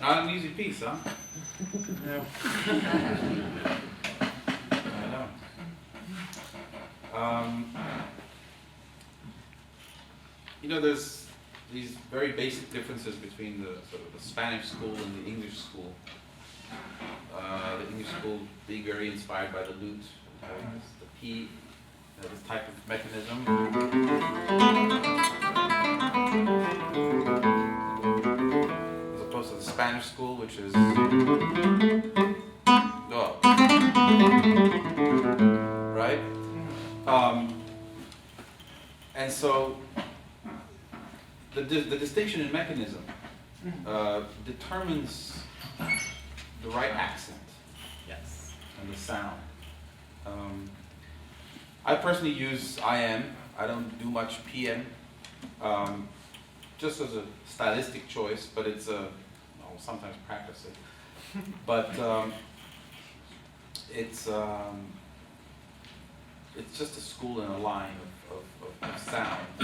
Not an easy piece, huh? No. I know. There's these very basic differences between the sort of the Spanish school and the English school. The English school being very inspired by the lute, the P, this type of mechanism. As opposed to the Spanish school, which is right? And so the distinction in mechanism determines the right accent. Yes. And the sound. I personally use IM. I don't do much PM, just as a stylistic choice, but I'll sometimes practice it. But it's just a school and a line of sound. I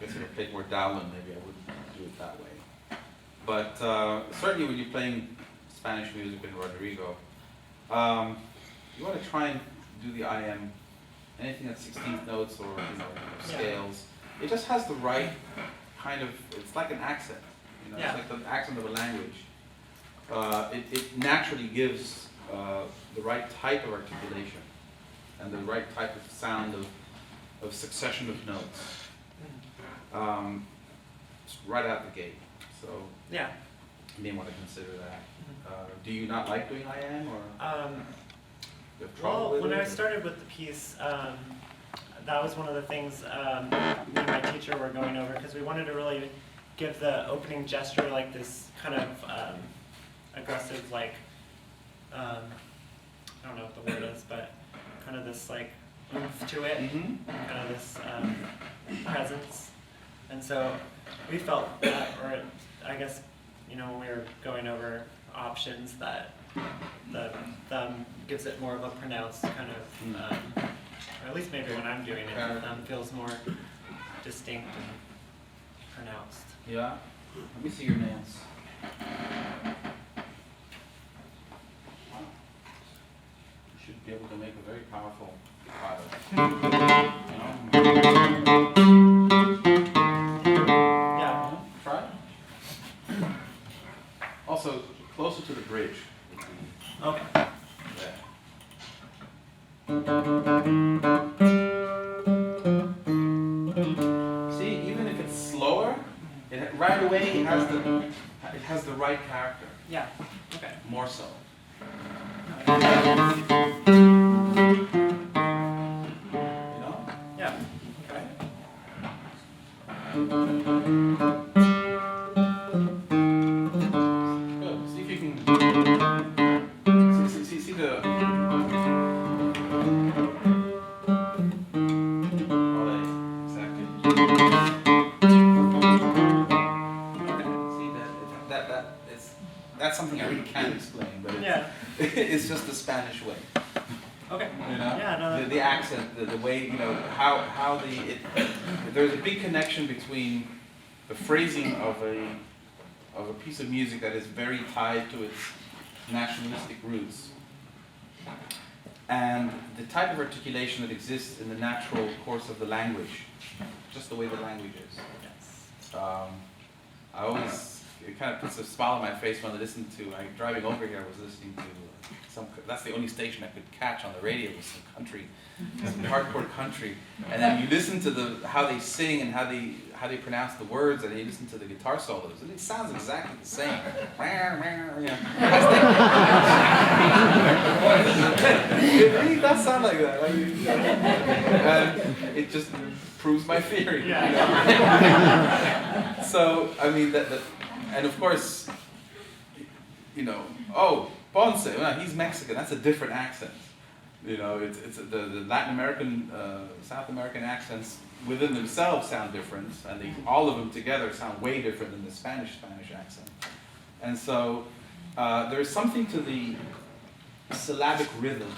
guess if I played more Dowland, maybe I wouldn't do it that way. But certainly when you're playing Spanish music in Rodrigo, you want to try and do the IM, anything at 16th notes or scales. It just has the right kind of, it's like an accent. It's like the accent of a language. It naturally gives the right type of articulation and the right type of sound of succession of notes. Right out the gate. So yeah, you may want to consider that. Do you not like doing IM or? You have trouble with when it, I started with the piece, that was one of the things me and my teacher were going over, because we wanted to really give the opening gesture like this kind of aggressive, like, I don't know what the word is, but kind of this like oomph to it, kind of this presence. And so we felt that, or I guess, when we were going over options, that the thumb gives it more of a pronounced kind of, or at least maybe when I'm doing it, the thumb feels more distinct and pronounced. Yeah? Let me see your nails. Wow. You should be able to make a very powerful pilot. Yeah. Try it. Also, closer to the bridge. Okay. See, even if it's slower, a way, it has the right character, Yeah. Okay. more so. You know? Yeah. Okay. Good. See if you can see the. Exactly. See that's something I really can't explain, but it's just the Spanish way. Okay. You know? Yeah, no, the accent, the way, you know, how there's a big connection between the phrasing of a piece of music that is very tied to its nationalistic roots, and the type of articulation that exists in the natural course of the language, just the way the language is. Yes. It kind of puts a smile on my face when I listen to, driving over here, I was listening to that's the only station I could catch on the radio, was some country, some hardcore country. And then you listen to how they sing and how they pronounce the words, and you listen to the guitar solos, and it sounds exactly the same. It really does sound like that. And it just proves my theory. Yeah. So, I mean, and of course, you know, oh, Ponce, well, he's Mexican, that's a different accent. You know, it's the Latin American, South American accents within themselves sound different, and all of them together sound way different than the Spanish accent. And so there's something to the syllabic rhythm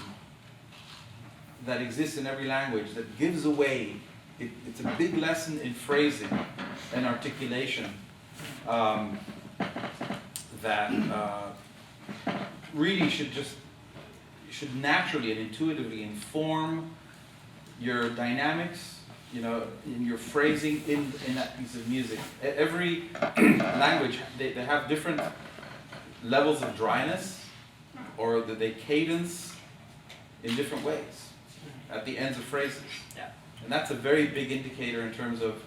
that exists in every language that gives away, it's a big lesson in phrasing and articulation that really should naturally and intuitively inform your dynamics, you know, in your phrasing in that piece of music. Every language, they have different levels of dryness, or they cadence in different ways at the ends of phrases. Yeah. And that's a very big indicator in terms of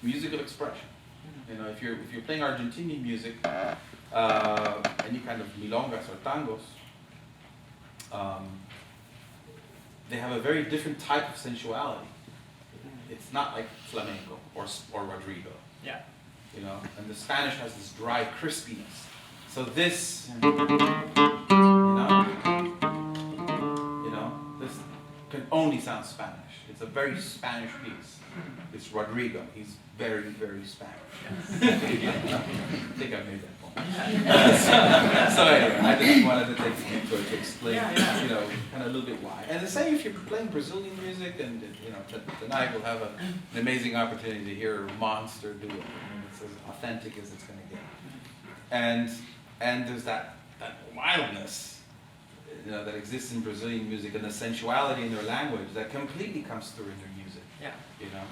musical expression. You know, if you're playing Argentinian music, any kind of milongas or tangos, they have a very different type of sensuality. It's not like flamenco or Rodrigo. Yeah. You know, and the Spanish has this dry crispiness. So this, you know, this can only sound Spanish. It's a very Spanish piece. It's Rodrigo. He's very, very Spanish. Yes. I think I made that point. So anyway, I just wanted to take some to explain, you know, kind of a little bit why. And the same if you're playing Brazilian music, and you know, tonight we'll have an amazing opportunity to hear Monster do it. I mean, it's as authentic as it's going to get. And there's that wildness, you know, that exists in Brazilian music, and the sensuality in their language that completely comes through in their music. Yeah. You know.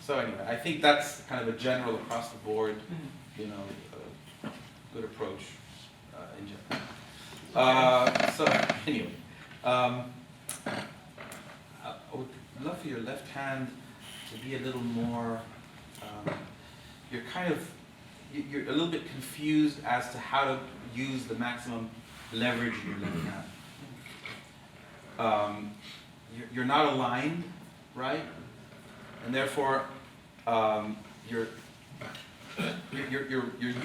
So anyway, I think that's kind of a general across the board, you know, good approach in general. So anyway, I would love for your left hand to be a little more. You're a little bit confused as to how to use the maximum leverage in your left hand. You're not aligned, right? And therefore, you're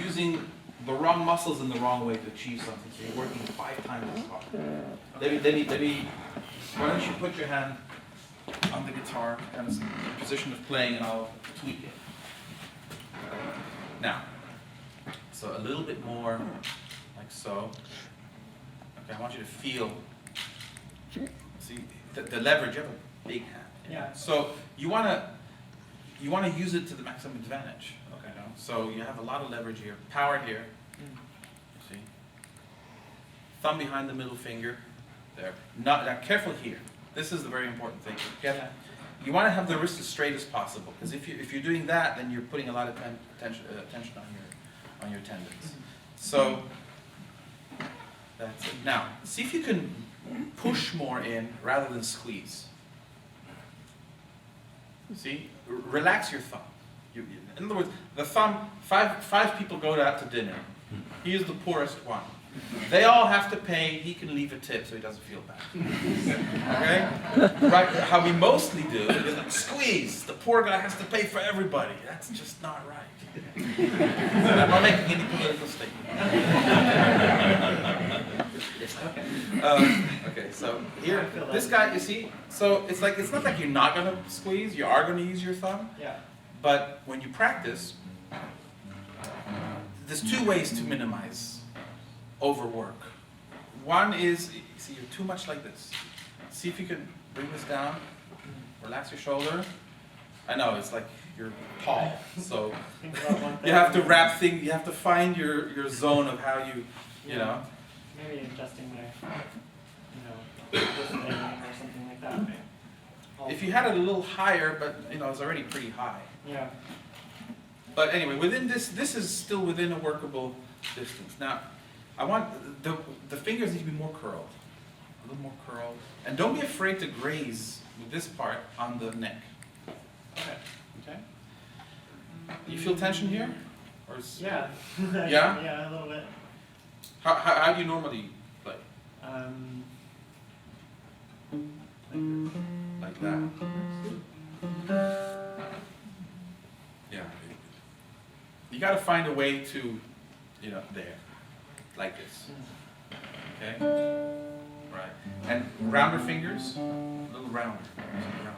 using the wrong muscles in the wrong way to achieve something. So you're working 5 times as hard. Let me. Why don't you put your hand on the guitar, kind of in position of playing, and I'll tweak it. Now, so a little bit more, like so. Okay, I want you to feel. See the leverage. You have a big hand. Yeah. So you want to use it to the maximum advantage. Okay. No? So you have a lot of leverage here, power here. You see. Thumb behind the middle finger. There. Now careful here. This is the very important thing. You want to have the wrist as straight as possible, because if you're doing that, then you're putting a lot of tension on your tendons. So that's it. Now see if you can push more in rather than squeeze. See? Relax your thumb. In other words, the thumb, five people go out to dinner. He is the poorest one. They all have to pay, he can leave a tip so he doesn't feel bad. Okay? Right, how we mostly do is like, squeeze, the poor guy has to pay for everybody. That's just not right. I'm not making any political statement. Okay, so here, this guy, you see, so it's not like you're not gonna squeeze, you are gonna use your thumb. Yeah. But when you practice, there's two ways to minimize overwork. One is, see, you're too much like this. See if you can bring this down, relax your shoulder. I know, it's like you're tall, so you have to wrap things, you have to find your zone of how you know. Maybe adjusting my, this thing or something like that. If you had it a little higher, but it's already pretty high. Yeah. But anyway, within this is still within a workable distance. Now, I want the fingers need to be more curled, a little more curled, and don't be afraid to graze with this part on the neck. Okay. Okay. You feel tension here, or is, Yeah. Yeah? Yeah, a little bit. How do you normally play? Like that. Yeah. You got to find a way to, there, like this. Okay. Right. And rounder fingers, a little rounder. Rounder.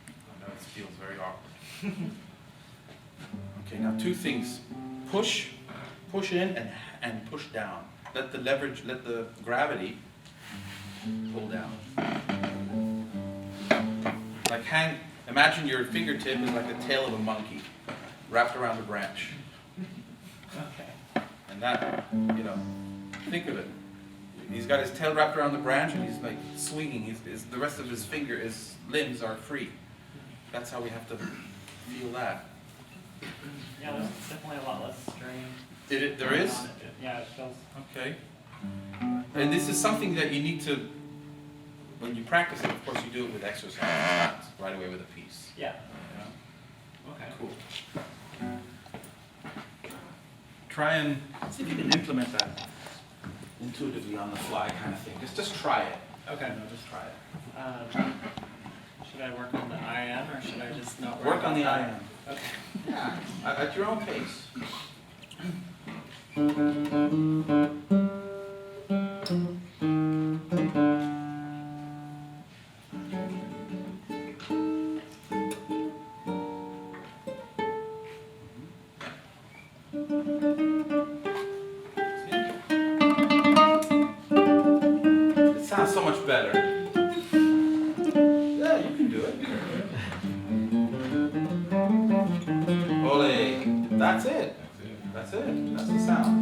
I know it feels very awkward. Okay. Now two things: push in, and push down. Let the gravity pull down. Like imagine your fingertip is like the tail of a monkey wrapped around a branch. Okay. And that, think of it. He's got his tail wrapped around the branch and he's like swinging. The rest of his limbs are free. That's how we have to feel that. Yeah, there's definitely a lot less strain. There is? Yeah, it feels. Okay. And this is something that you need to, when you practice it, of course you do it with exercise, not right away with a piece. Yeah. Okay. Cool. Try and see if you can implement that intuitively on the fly kind of thing. Just try it. Okay. Just try it. Should I work on the IM or should I just not work on the IM? Okay. Yeah. At your own pace. It sounds so much better. Yeah, you can do it. Ole. That's it. That's it. That's the sound.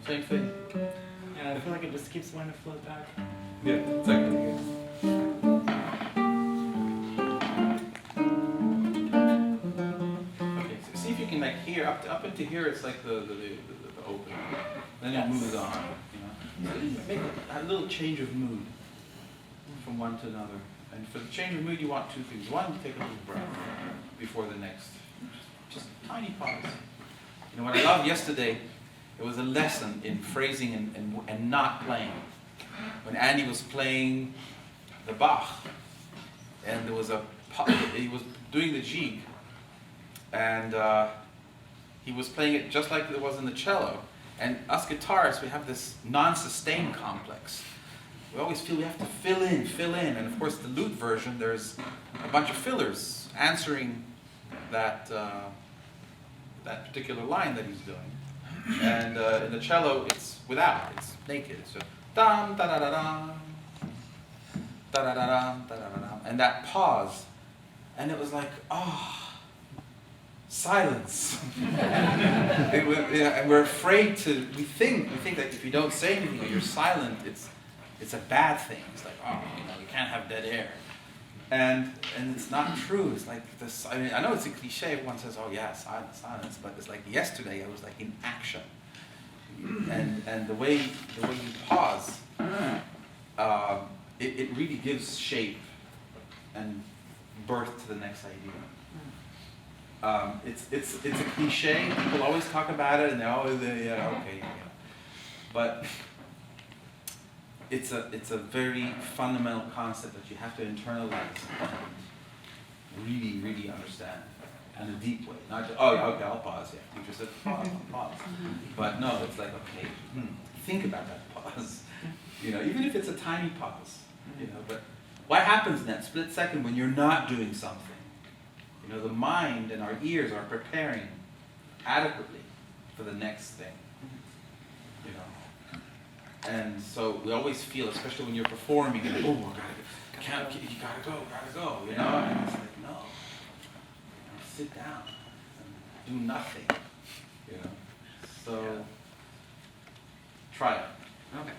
Same thing. Yeah, I feel like it just keeps wanting to float back. Yeah, exactly. Yeah. Okay, so see if you can here up into here. It's like the open. Then it moves on. So make a little change of mood from one to another. And for the change of mood, you want two things. One, you take a little breath before the next. Just a tiny pause. What I loved yesterday, it was a lesson in phrasing and not playing. When Andy was playing the Bach, and he was doing the jig, and he was playing it just like it was in the cello. And us guitarists, we have this non-sustain complex. We always feel we have to fill in, and of course the lute version, there's a bunch of fillers answering that particular line that he's doing. And in the cello, it's naked. It's just dum da da da dum, da da da dum, da da da dum, and that pause, and it was like, silence. And we're afraid to. We think that if you don't say anything or you're silent, it's a bad thing. It's like, you can't have dead air. And it's not true. It's like this. I mean, I know it's a cliche. Everyone says, "Oh yeah, silence, silence," but it's like yesterday I was like in action, and the way you pause, it really gives shape and birth to the next idea. It's a cliche. People always talk about it, and they're always okay, but it's a very fundamental concept that you have to internalize and really, really understand in a deep way. Not just, oh yeah, okay, I'll pause. Yeah, teacher said pause, I'll pause. But no, it's like, okay, think about that pause. Even if it's a tiny pause. But what happens in that split second when you're not doing something? The mind and our ears are preparing adequately for the next thing. And so we always feel, especially when you're performing, and you gotta go, And it's like, no, sit down and do nothing, So try it. Okay.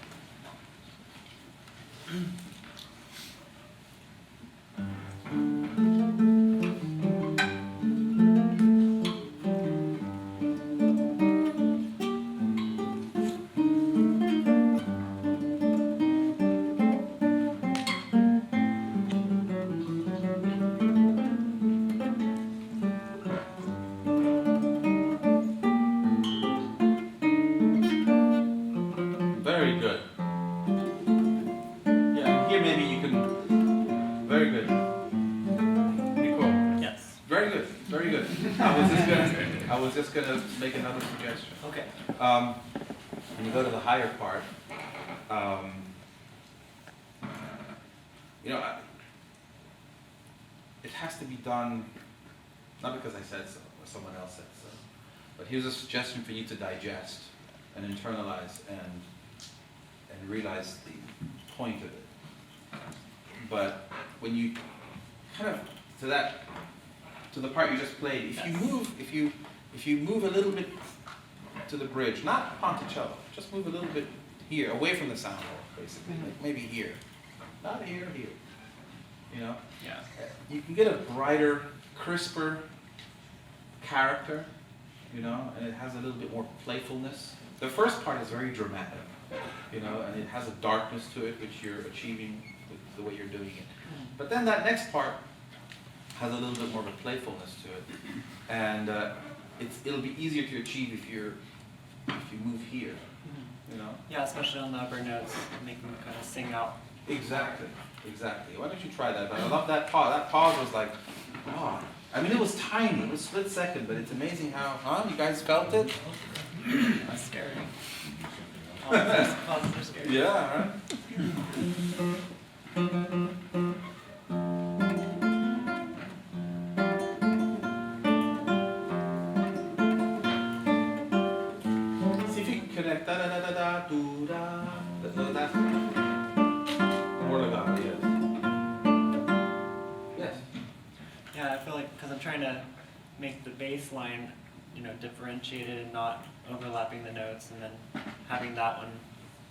Very good. Yeah, here maybe you can. Very good. Pretty cool. Yes. Very good. Very good. I was just gonna make another suggestion. Okay. When you go to the higher part, it has to be done, not because I said so or someone else said so, but here's a suggestion for you to digest and internalize and realize the point of it. But when you kind of to the part you just played, if you move a little bit to the bridge, not Ponticello, just move a little bit here, away from the sound hole, basically, like maybe here, not here, here. Yeah. You can get a brighter, crisper character, and it has a little bit more playfulness. The first part is very dramatic, and it has a darkness to it, which you're achieving with the way you're doing it. But then that next part has a little bit more of a playfulness to it, and it'll be easier to achieve if you move here, Yeah, especially on the upper notes, make them kind of sing out. Exactly. Why don't you try that? But I love that pause. That pause was like, oh. I mean, it was tiny. It was split second, but it's amazing how, you guys felt it? That's scary. All those pauses are scary. Yeah, right? See if you can connect da-da-da-da-da-do-da. That's more legato, yes. Yes. Yeah, I feel like, because I'm trying to make the bass line, differentiated and not overlapping the notes, and then having that one,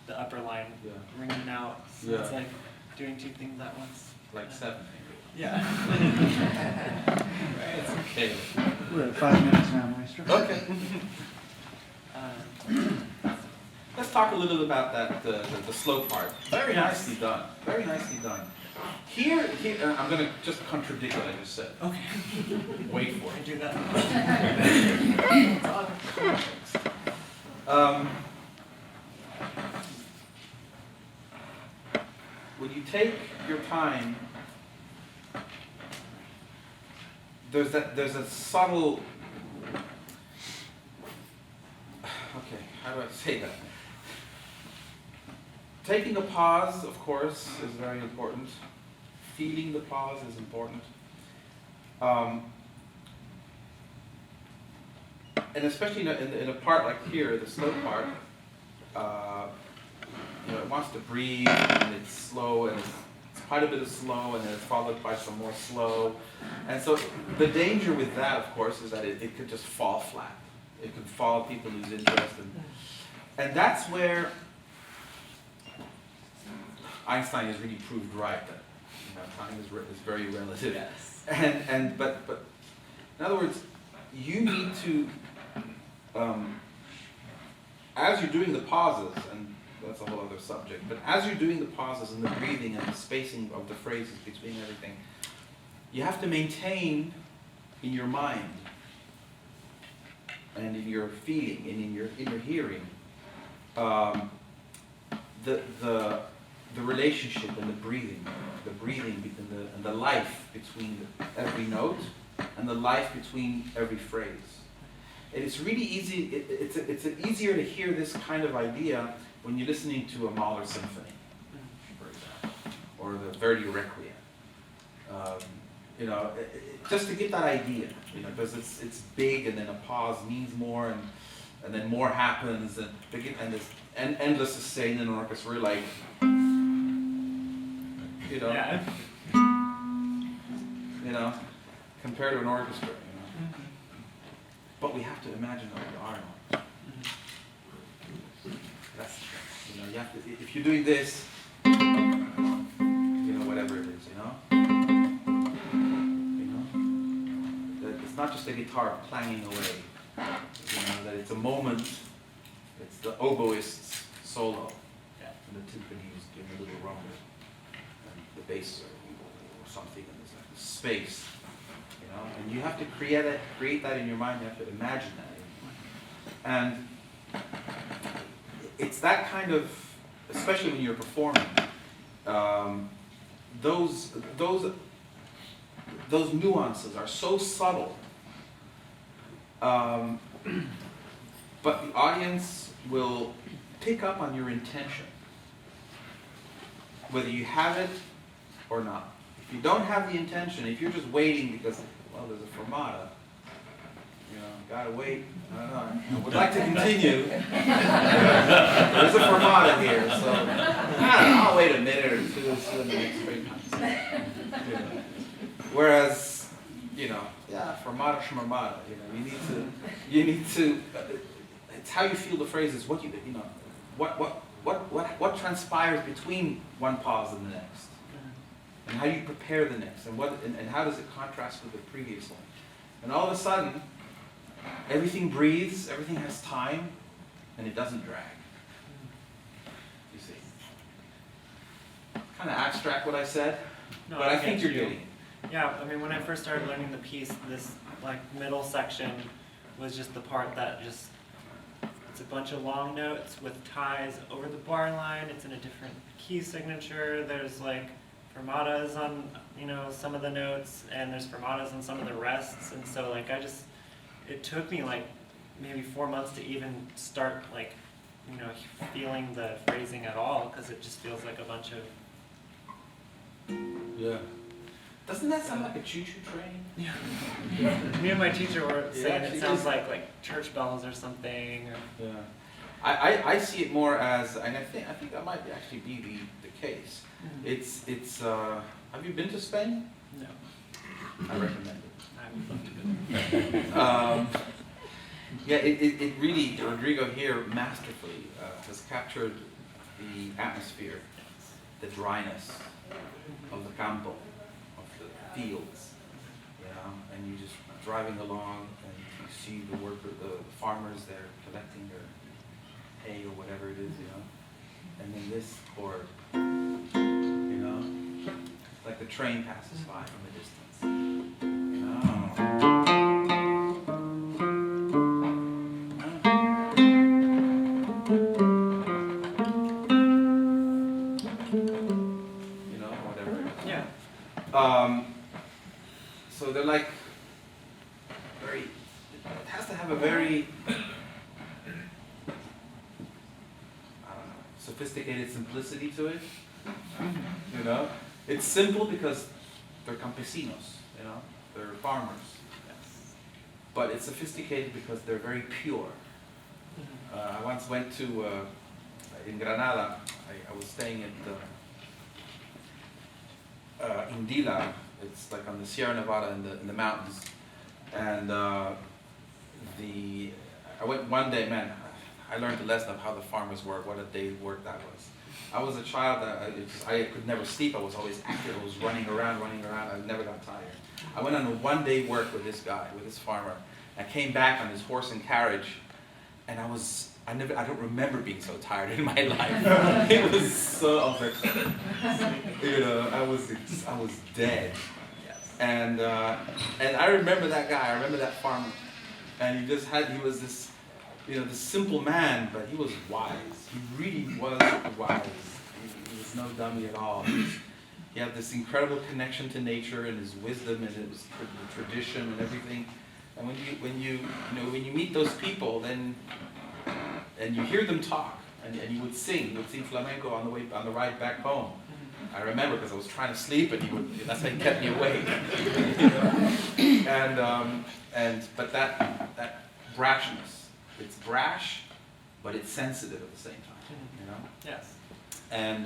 the upper line, ringing out. So it's like doing two things at once. Like seven. Yeah. It's okay. We're at 5 minutes now, Maestro. Okay. Let's talk a little bit about that the slow part. Very nicely done. Very nicely done. Here, I'm going to just contradict what I just said. Okay. Wait for I it. do that. When you take your time, there's a subtle. Okay, how do I say that? Taking a pause, of course, is very important. Feeling the pause is important. And especially in a part like here, the slow part, it wants to breathe, and it's slow, and it's quite a bit of slow, and then it's followed by some more slow. And so the danger with that, of course, is that it could just fall flat. It could fall, people lose interest. And that's where Einstein has really proved right, that Time is very relative. Yes. But in other words, you need to, as you're doing the pauses, and that's a whole other subject, but as you're doing the pauses and the breathing and the spacing of the phrases between everything, you have to maintain in your mind and in your feeling and in your hearing the relationship and the breathing and the life between every note and the life between every phrase. And it's really easy. It's easier to hear this kind of idea when you're listening to a Mahler symphony, for example, or the Verdi Requiem. Just to get that idea, because it's big, and then a pause means more, and then more happens, and this endless sustain in an orchestra, we're like, Yeah. compared to an orchestra, But we have to imagine that we are not. That's, you have to, if you're doing this, whatever it is, that it's not just a guitar clanging away, that it's a moment, it's the oboist's solo, and the timpani's doing a little rumble, and the bass or something, and there's like this space, and you have to create that in your mind, you have to imagine that in your mind. And it's that kind of, especially when you're performing, those nuances are so subtle, but the audience will pick up on your intention, whether you have it or not. If you don't have the intention, if you're just waiting because, there's a fermata, gotta wait, I don't know, I would like to continue. There's a fermata here, so I don't know, I'll wait a minute or two and see when the next phrase comes. Whereas, fermata, schmermata, you need to, it's how you feel the phrases, what transpires between one pause and the next. And how you prepare the next, and how does it contrast with the previous one. And all of a sudden, everything breathes, everything has time, and it doesn't drag. You see. Kind of abstract what I said, No, but I think you're getting it. Yeah, when I first started learning the piece, this middle section was just the part that it's a bunch of long notes with ties over the bar line. It's in a different key signature. There's fermatas on some of the notes, and there's fermatas on some of the rests, and so it took me maybe 4 months to even start feeling the phrasing at all, because it just feels like a bunch of Doesn't that sound like a choo-choo train? Yeah. Me and my teacher were saying actually it sounds is. like church bells or something. Yeah. I see it more as, and I think that might actually be the case. Mm-hmm. It's have you been to Spain? No. I recommend it. I would love to go. It really, Rodrigo here masterfully has captured the atmosphere, the dryness of the campo, of the fields, and you just driving along and you see the farmers there collecting their hay or whatever it is, and then this chord, like the train passes by from a distance, whatever it is. Yeah. So they're like very, it has to have a very, sophisticated simplicity to it. It's simple because they're campesinos, they're farmers. Yes. But it's sophisticated because they're very pure. I once went to, in Granada, I was staying at Indila. It's on the Sierra Nevada in the mountains. And I went one day, man, I learned the lesson of how the farmers work, what a day's work that was. I was a child that I could never sleep. I was always active. I was running around. I never got tired. I went on a one-day work with this guy, with this farmer. I came back on his horse and carriage, and I don't remember being so tired in my life. It was so unbelievable. You know, I was dead. And I remember that guy. I remember that farmer, and he was this, you know, this simple man, but he was wise. He really was wise. He was no dummy at all. He had this incredible connection to nature and his wisdom and his tradition and everything. And when you meet those people, then and you hear them talk, and you would sing flamenco on the ride back home. I remember because I was trying to sleep, and that's how he kept me awake. But that brashness, it's brash, but it's sensitive at the same time. You know. Yes. And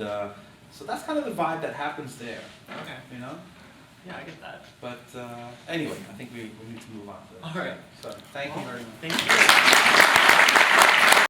so that's kind of the vibe that happens there. Okay. You know. Yeah, I get that. But anyway, I think we need to move on to that. All right. So thank you very much. Thank you.